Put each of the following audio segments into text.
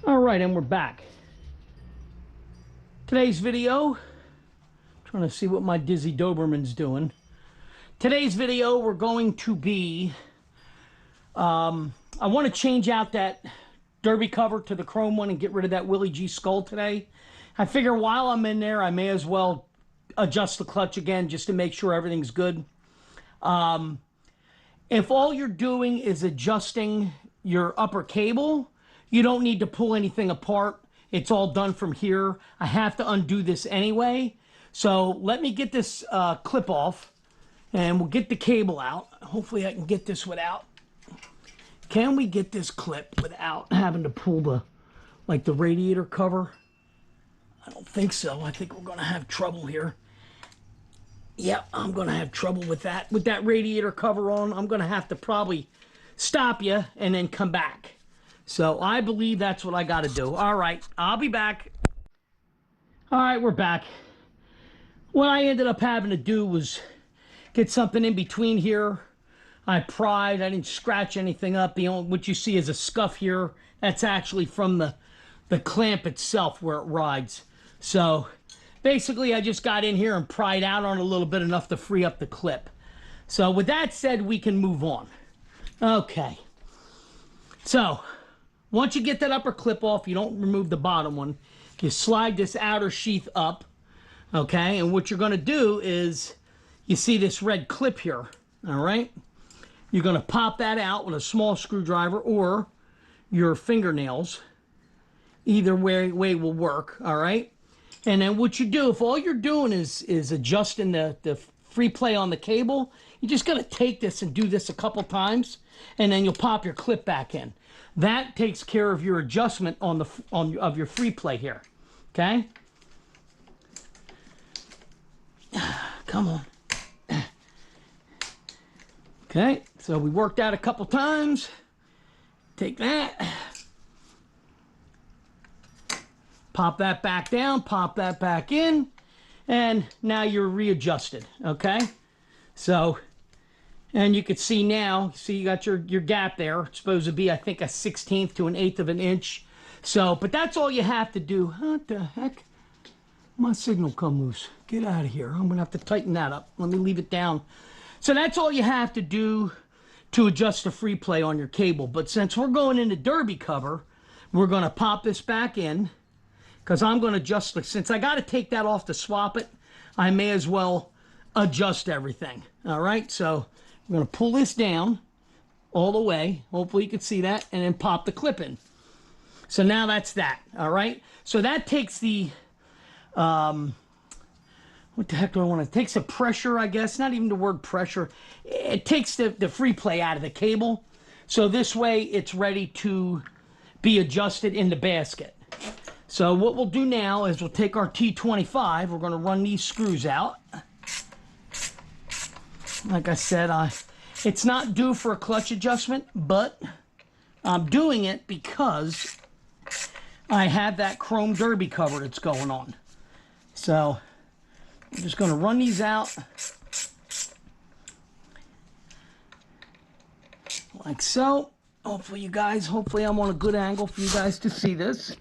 All right, and we're back. Today's video, trying to see what my Dizzy Doberman's doing. Today's video, we're going to be, I want to change out that derby cover to the chrome one and get rid of that Willie G skull today. I figure while I'm in there, I may as well adjust the clutch again just to make sure everything's good. If all you're doing is adjusting your upper cable, you don't need to pull anything apart. It's all done from here. I have to undo this anyway. So let me get this clip off and we'll get the cable out. Hopefully I can get this without. Can we get this clip without having to pull the radiator cover? I don't think so. I think we're gonna have trouble here. Yep, I'm gonna have trouble with that. With that radiator cover on, I'm gonna have to probably stop you and then come back. So I believe that's what I got to do. All right, I'll be back. All right, we're back. What I ended up having to do was get something in between here. I pried. I didn't scratch anything up. What you see is a scuff here. That's actually from the clamp itself where it rides. So basically, I just got in here and pried out on a little bit, enough to free up the clip. So with that said, we can move on. Okay. So once you get that upper clip off, you don't remove the bottom one. You slide this outer sheath up, okay? And what you're going to do is, you see this red clip here, all right? You're going to pop that out with a small screwdriver or your fingernails. Either way will work, all right? And then what you do, if all you're doing is adjusting the free play on the cable, you just got to take this and do this a couple times, and then you'll pop your clip back in. That takes care of your adjustment of your free play here. Okay? Come on. Okay, so we worked out a couple times. Take that. Pop that back down, pop that back in, and now you're readjusted, okay? So, and you can see now, see you got your gap there. It's supposed to be, I think, a 1/16 to an 1/8 of an inch. So, but that's all you have to do. What the heck? My signal come loose. Get out of here. I'm going to have to tighten that up. Let me leave it down. So that's all you have to do to adjust the free play on your cable. But since we're going into derby cover, we're going to pop this back in, because I'm going to adjust it. Since I got to take that off to swap it, I may as well adjust everything. All right, so I'm going to pull this down all the way. Hopefully you can see that, and then pop the clip in. So now that's that. All right, so that takes the what the heck do I want to? It takes the pressure, I guess. Not even the word pressure. It takes the free play out of the cable. So this way it's ready to be adjusted in the basket. So what we'll do now is we'll take our T25. We're going to run these screws out. Like I said, it's not due for a clutch adjustment, but I'm doing it because I have that chrome derby cover that's going on. So I'm just going to run these out like so. Hopefully I'm on a good angle for you guys to see this.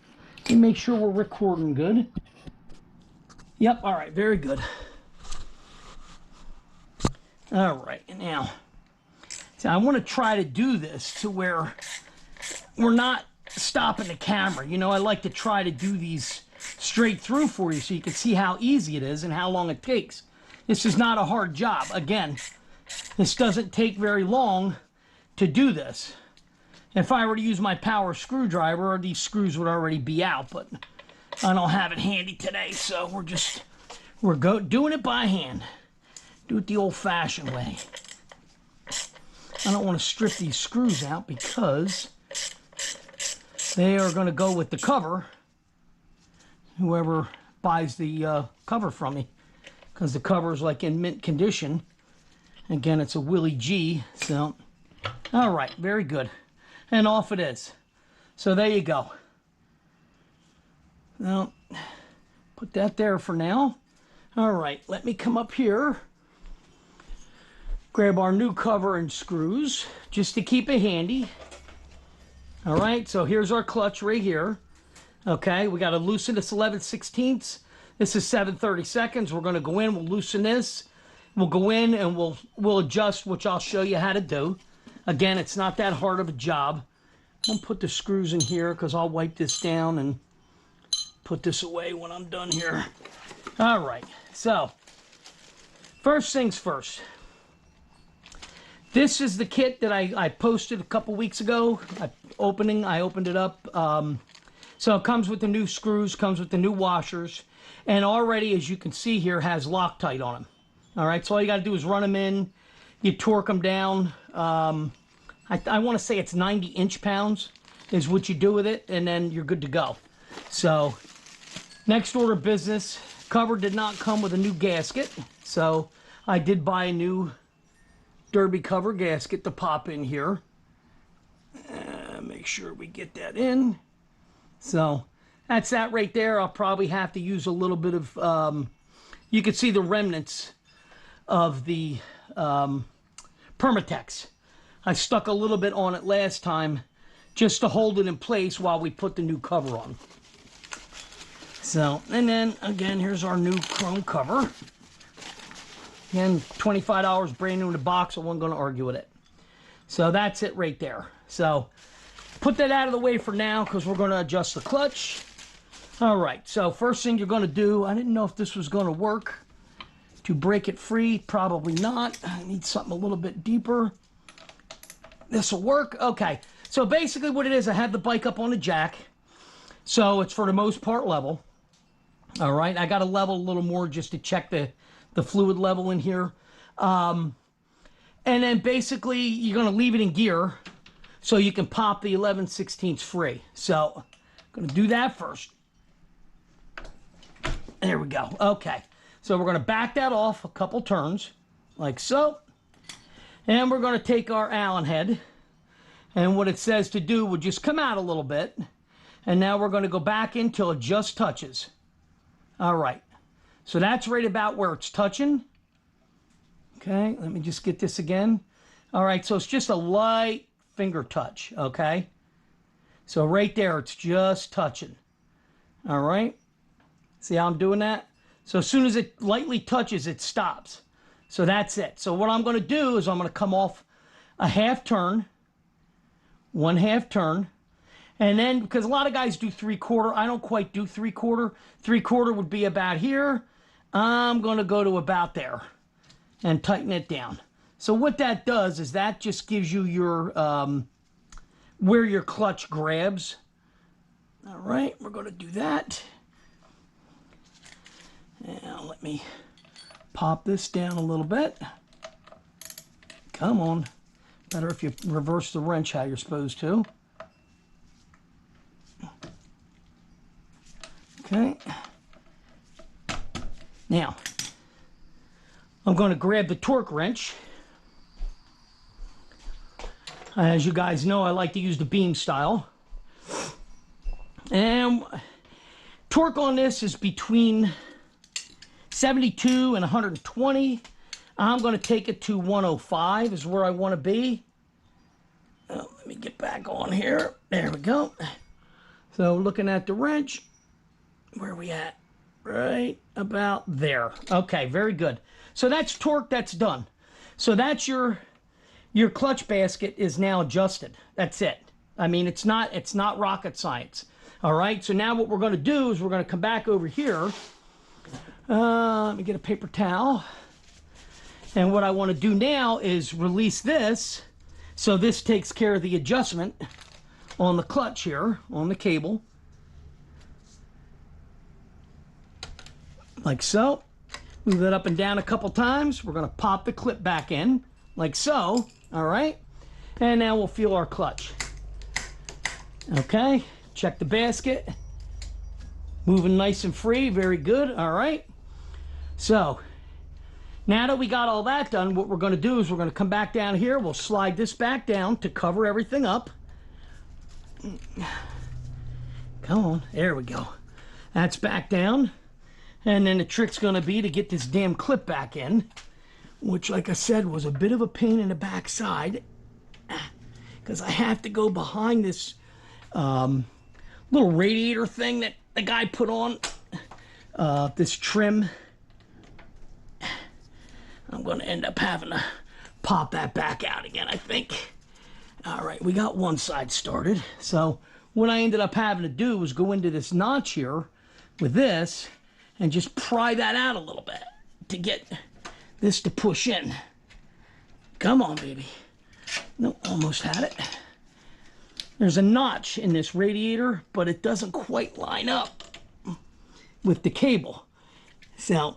Let me make sure we're recording good. Yep, all right, very good. All right, now, so I want to try to do this to where we're not stopping the camera. You know, I like to try to do these straight through for you so you can see how easy it is and how long it takes. This is not a hard job. Again, this doesn't take very long to do this. If I were to use my power screwdriver, these screws would already be out, but I don't have it handy today, so we're doing it by hand. Do it the old-fashioned way. I don't want to strip these screws out because they are going to go with the cover, whoever buys the cover from me, because the cover is like in mint condition. Again, it's a Willie G, so all right, very good. And off it is. So there you go. Now, put that there for now. All right, let me come up here, grab our new cover and screws just to keep it handy. All right, so here's our clutch right here. Okay, we got to loosen this 11/16. This is 7/32. We're going to go in, we'll loosen this. We'll go in and we'll adjust, which I'll show you how to do. Again, it's not that hard of a job. I'm going to put the screws in here because I'll wipe this down and put this away when I'm done here. All right, so first things first. This is the kit that I posted a couple weeks ago. I opened it up. So it comes with the new screws, comes with the new washers, and already, as you can see here, has Loctite on them. All right, so all you got to do is run them in. You torque them down. I want to say it's 90 inch-pounds is what you do with it, and then you're good to go. So next order of business. Cover did not come with a new gasket, so I did buy a new derby cover gasket to pop in here. Make sure we get that in. So that's that right there. I'll probably have to use a little bit of, you can see the remnants of the Permatex. I stuck a little bit on it last time just to hold it in place while we put the new cover on. So, and then again, here's our new chrome cover. Again, $25 brand new in the box. I wasn't going to argue with it. So that's it right there. So put that out of the way for now because we're going to adjust the clutch. All right, so first thing you're going to do, I didn't know if this was going to work. To break it free, probably not. I need something a little bit deeper. This will work. Okay, so basically what it is, I have the bike up on the jack. So it's for the most part level. All right, I got to level a little more just to check the fluid level in here. And then basically you're going to leave it in gear so you can pop the 11/16 free. So I'm going to do that first. There we go. Okay. So we're going to back that off a couple turns, like so. And we're going to take our Allen head. And what it says to do will just come out a little bit. And now we're going to go back until it just touches. All right. So that's right about where it's touching. Okay, let me just get this again. All right, so it's just a light finger touch, okay? So right there, it's just touching. All right. See how I'm doing that? So as soon as it lightly touches, it stops. So that's it. So what I'm going to do is I'm going to come off a half turn, 1/2 turn, and then, because a lot of guys do 3/4, I don't quite do 3/4. 3/4 would be about here. I'm going to go to about there and tighten it down. So what that does is that just gives you your, where your clutch grabs. All right, we're going to do that. Now let me pop this down a little bit. Come on. Better if you reverse the wrench how you're supposed to. Okay. Now, I'm going to grab the torque wrench. As you guys know, I like to use the beam style. And torque on this is between 72 and 120. I'm going to take it to 105 is where I want to be. Oh, let me get back on here. There we go. So looking at the wrench, where are we at? Right about there. Okay, very good. So that's torque, that's done. So that's your clutch basket is now adjusted. That's it. I mean, it's not rocket science. All right, so now what we're going to do is we're going to come back over here. Let me get a paper towel. And what I want to do now is release this. So this takes care of the adjustment on the clutch here, on the cable. Like so. Move that up and down a couple times. We're going to pop the clip back in, like so. All right. And now we'll feel our clutch. Okay. Check the basket. Moving nice and free. Very good. All right. So now that we got all that done, what we're going to do is we're going to come back down here. We'll slide this back down to cover everything up. Come on. There we go. That's back down. And then the trick's going to be to get this damn clip back in, which, like I said, was a bit of a pain in the backside because I have to go behind this little radiator thing that the guy put on. This trim. I'm going to end up having to pop that back out again, I think. All right, we got one side started. So what I ended up having to do was go into this notch here with this and just pry that out a little bit to get this to push in. Come on, baby. No, almost had it. There's a notch in this radiator, but it doesn't quite line up with the cable. So,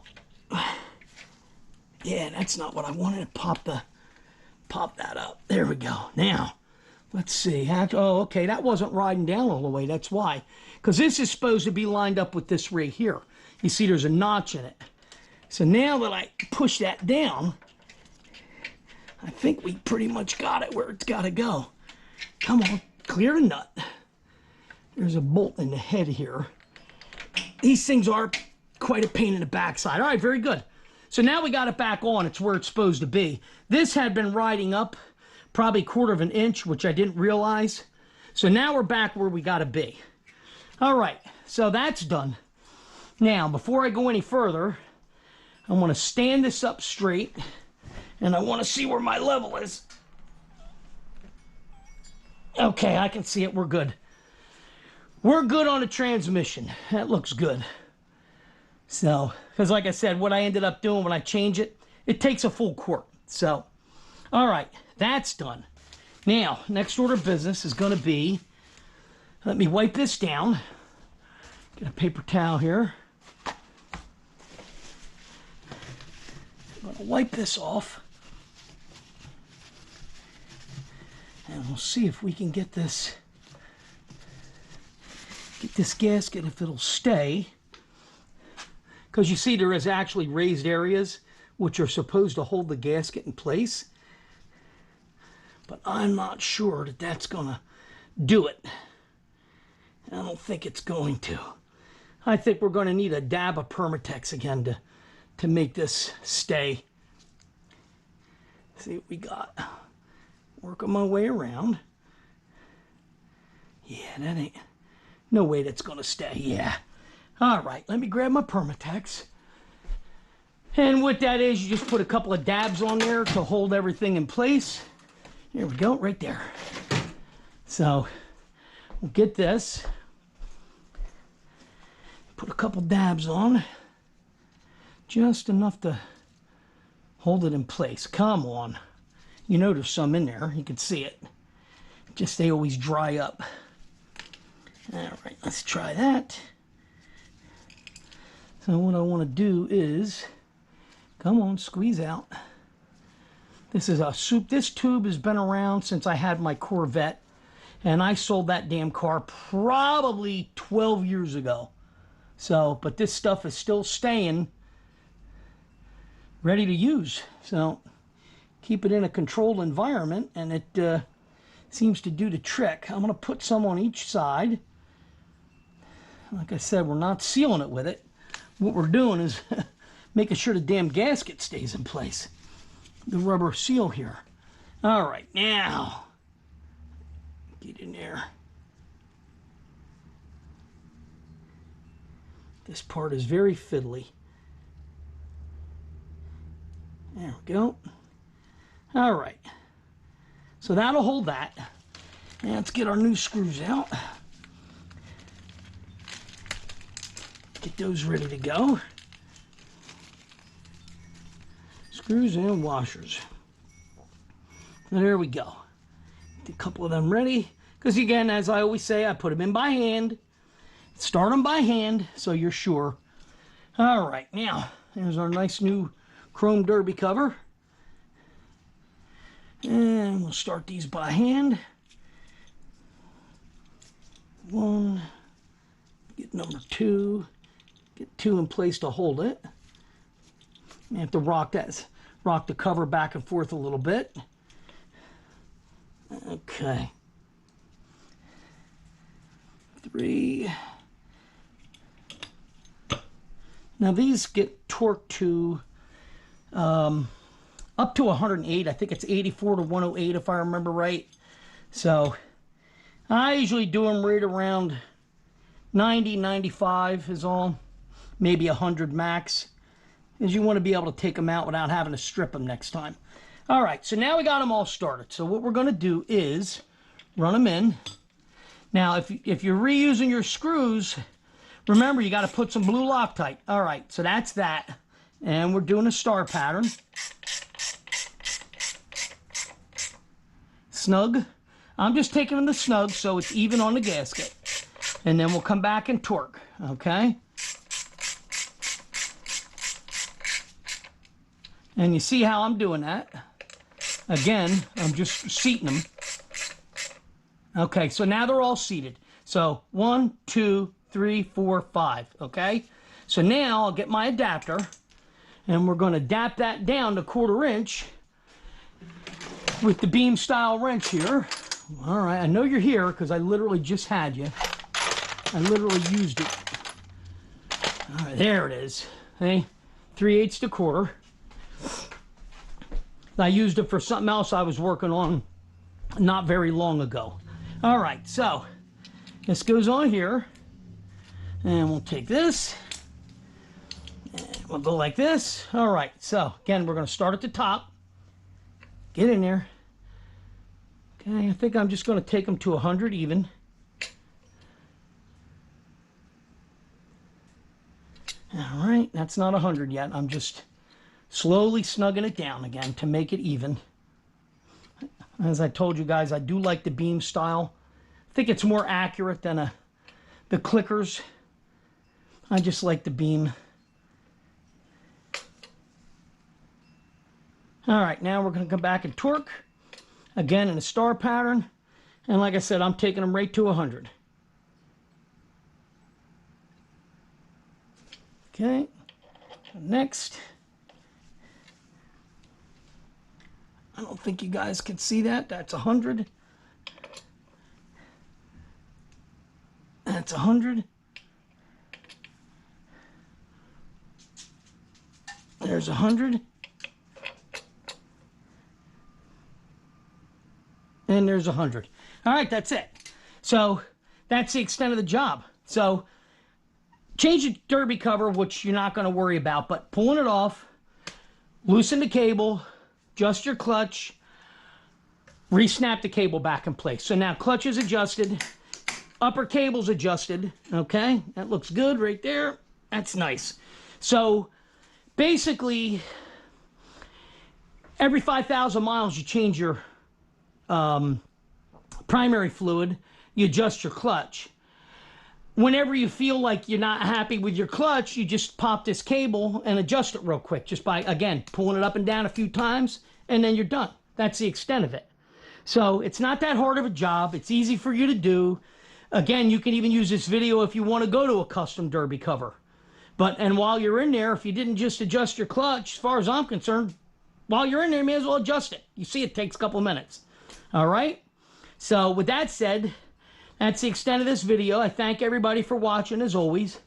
yeah, that's not what I wanted to pop that up. There we go. Now, let's see. Oh, okay, that wasn't riding down all the way. That's why. Because this is supposed to be lined up with this right here. You see there's a notch in it. So now that I push that down, I think we pretty much got it where it's got to go. Come on, clear the nut. There's a bolt in the head here. These things are quite a pain in the backside. All right, very good. So now we got it back on. It's where it's supposed to be. This had been riding up probably 1/4 of an inch, which I didn't realize. So now we're back where we got to be. All right, so that's done. Now, before I go any further, I want to stand this up straight, and I want to see where my level is. Okay, I can see it. We're good. We're good on the transmission. That looks good. So, because like I said, what I ended up doing when I change it, it takes a full quart. So, all right, that's done. Now, next order of business is going to be, let me wipe this down. Get a paper towel here. I'm going to wipe this off. And we'll see if we can get this gasket, if it'll stay. Because you see there is actually raised areas which are supposed to hold the gasket in place. But I'm not sure that that's going to do it. I don't think it's going to. I think we're going to need a dab of Permatex again to make this stay. See what we got. Working my way around. Yeah, that ain't... No way that's going to stay. Yeah. All right, let me grab my Permatex. And what that is, you just put a couple of dabs on there to hold everything in place. Here we go, right there. So, we'll get this. Put a couple dabs on. Just enough to hold it in place. Come on. You know there's some in there. You can see it. Just they always dry up. All right, let's try that. So what I want to do is, come on, squeeze out. This is a soup. This tube has been around since I had my Corvette, and I sold that damn car probably 12 years ago. So, but this stuff is still staying ready to use. So, keep it in a controlled environment, and it seems to do the trick. I'm going to put some on each side. Like I said, we're not sealing it with it. What we're doing is making sure the damn gasket stays in place. The rubber seal here. All right, now, get in there. This part is very fiddly. There we go. All right. So that'll hold that. Now let's get our new screws out. Get those ready to go. Screws and washers. There we go. Get a couple of them ready. Because again, as I always say, I put them in by hand. Start them by hand so you're sure. All right, now, there's our nice new chrome derby cover. And we'll start these by hand. One. Get number two. Get two in place to hold it. You have to rock the cover back and forth a little bit. Okay. 3. Now these get torqued to up to 108. I think it's 84 to 108 if I remember right. So I usually do them right around 90, 95 is all. Maybe 100 max. Because you want to be able to take them out without having to strip them next time. All right, so now we got them all started. So what we're going to do is run them in. Now, if you're reusing your screws, remember you got to put some blue Loctite. All right, so that's that. And we're doing a star pattern. Snug. I'm just taking them to snug so it's even on the gasket. And then we'll come back and torque, okay? And you see how I'm doing that. Again, I'm just seating them. Okay, so now they're all seated. So 1, 2, 3, 4, 5, okay? So now I'll get my adapter, and we're going to adapt that down to 1/4 inch with the beam style wrench here. All right, I know you're here because I literally just had you. I literally used it. All right, there it is. Hey, 3/8 to 1/4. I used it for something else I was working on not very long ago. All right, so this goes on here, and we'll take this, and we'll go like this. All right, so again, we're going to start at the top. Get in there. Okay, I think I'm just going to take them to 100 even. All right, that's not 100 yet. I'm just slowly snugging it down again to make it even. As I told you guys, I do like the beam style. I think it's more accurate than the clickers. I just like the beam. All right, now we're going to come back and torque. Again, in a star pattern. And like I said, I'm taking them right to 100. Okay, next. I don't think you guys can see that. That's 100. That's 100. There's 100. And there's 100. All right, that's it. So that's the extent of the job. So change the derby cover, which you're not going to worry about, but pulling it off, loosen the cable, adjust your clutch, re-snap the cable back in place. So now clutch is adjusted, upper cable's adjusted, okay? That looks good right there. That's nice. So basically, every 5,000 miles you change your primary fluid, you adjust your clutch. Whenever you feel like you're not happy with your clutch, you just pop this cable and adjust it real quick, just by, again, pulling it up and down a few times, and then you're done. That's the extent of it. So it's not that hard of a job. It's easy for you to do. Again, you can even use this video if you want to go to a custom derby cover. And while you're in there, if you didn't just adjust your clutch, as far as I'm concerned, while you're in there, you may as well adjust it. You see, it takes a couple minutes. All right? So with that said, that's the extent of this video. I thank everybody for watching, as always.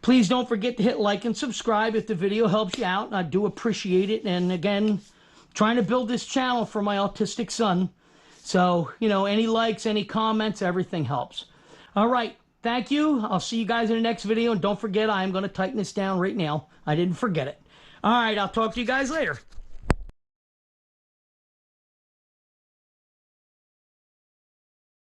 Please don't forget to hit like and subscribe if the video helps you out. I do appreciate it. And again, trying to build this channel for my autistic son. So, you know, any likes, any comments, everything helps. All right. Thank you. I'll see you guys in the next video. And don't forget, I am going to tighten this down right now. I didn't forget it. All right. I'll talk to you guys later.